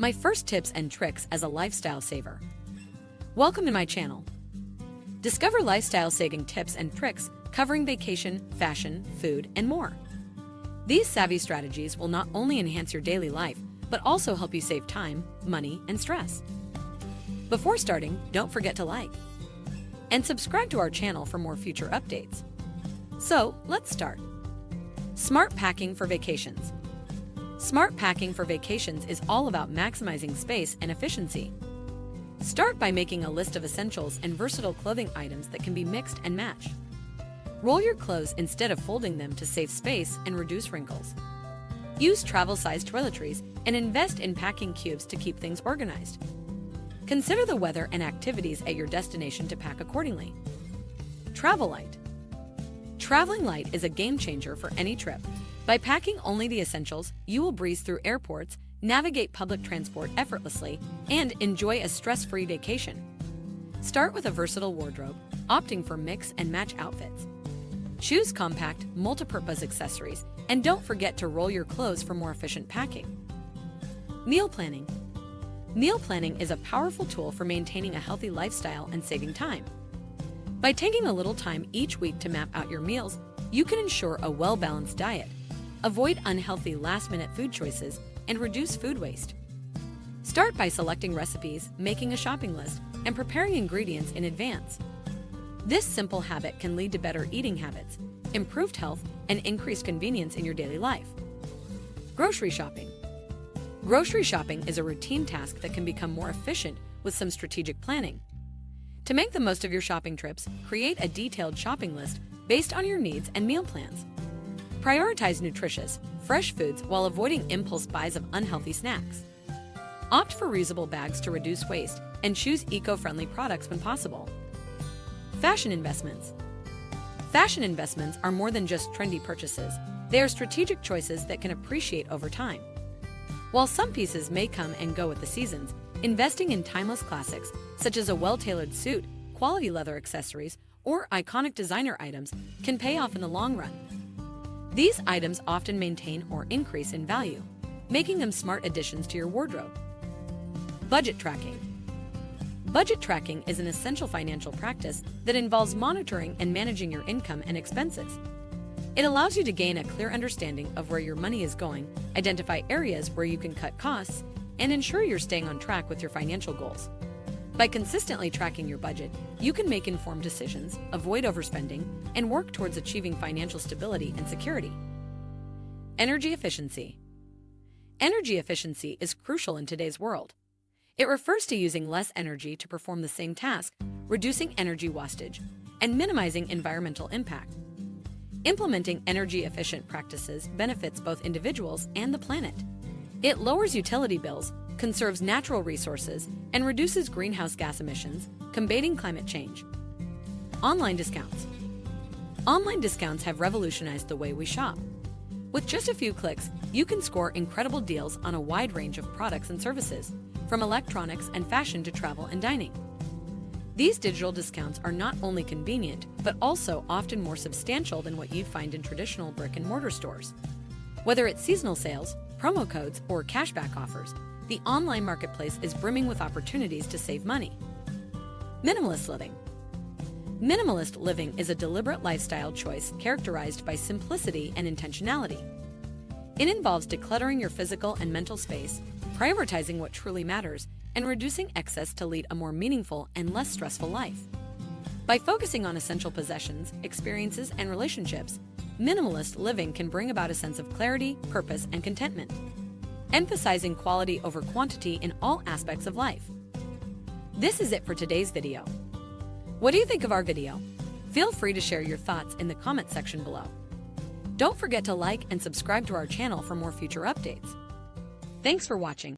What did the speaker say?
My first tips and tricks as a lifestyle saver. Welcome to my channel. Discover lifestyle saving tips and tricks covering vacation, fashion, food, and more. These savvy strategies will not only enhance your daily life, but also help you save time, money, and stress. Before starting, don't forget to like and subscribe to our channel for more future updates. So, let's start. Smart packing for vacations. Smart packing for vacations is all about maximizing space and efficiency. Start by making a list of essentials and versatile clothing items that can be mixed and matched. Roll your clothes instead of folding them to save space and reduce wrinkles. Use travel-sized toiletries and invest in packing cubes to keep things organized. Consider the weather and activities at your destination to pack accordingly. Travel light. Traveling light is a game changer for any trip. By packing only the essentials, you will breeze through airports, navigate public transport effortlessly, and enjoy a stress-free vacation. Start with a versatile wardrobe, opting for mix and match outfits. Choose compact, multi-purpose accessories, and don't forget to roll your clothes for more efficient packing. Meal planning. Meal planning is a powerful tool for maintaining a healthy lifestyle and saving time. By taking a little time each week to map out your meals, you can ensure a well-balanced diet, avoid unhealthy last-minute food choices, and reduce food waste. Start by selecting recipes, making a shopping list, and preparing ingredients in advance. This simple habit can lead to better eating habits, improved health, and increased convenience in your daily life. Grocery shopping. Grocery shopping is a routine task that can become more efficient with some strategic planning. To make the most of your shopping trips, create a detailed shopping list based on your needs and meal plans. Prioritize nutritious, fresh foods while avoiding impulse buys of unhealthy snacks. Opt for reusable bags to reduce waste and choose eco-friendly products when possible. Fashion investments. Fashion investments are more than just trendy purchases. They are strategic choices that can appreciate over time. While some pieces may come and go with the seasons, investing in timeless classics, such as a well-tailored suit, quality leather accessories, or iconic designer items, can pay off in the long run. These items often maintain or increase in value, making them smart additions to your wardrobe. Budget tracking. Budget tracking is an essential financial practice that involves monitoring and managing your income and expenses. It allows you to gain a clear understanding of where your money is going, identify areas where you can cut costs, and ensure you're staying on track with your financial goals. By consistently tracking your budget, you can make informed decisions, avoid overspending, and work towards achieving financial stability and security. Energy efficiency. Energy efficiency is crucial in today's world. It refers to using less energy to perform the same task, reducing energy wastage, and minimizing environmental impact. Implementing energy-efficient practices benefits both individuals and the planet. It lowers utility bills, conserves natural resources, and reduces greenhouse gas emissions, combating climate change. Online discounts. Online discounts have revolutionized the way we shop. With just a few clicks, you can score incredible deals on a wide range of products and services, from electronics and fashion to travel and dining. These digital discounts are not only convenient, but also often more substantial than what you'd find in traditional brick-and-mortar stores. Whether it's seasonal sales, promo codes, or cashback offers, the online marketplace is brimming with opportunities to save money. Minimalist living. Minimalist living is a deliberate lifestyle choice characterized by simplicity and intentionality. It involves decluttering your physical and mental space, prioritizing what truly matters, and reducing excess to lead a more meaningful and less stressful life. By focusing on essential possessions, experiences, and relationships, minimalist living can bring about a sense of clarity, purpose, and contentment, emphasizing quality over quantity in all aspects of life. This is it for today's video. What do you think of our video? Feel free to share your thoughts in the comment section below. Don't forget to like and subscribe to our channel for more future updates. Thanks for watching.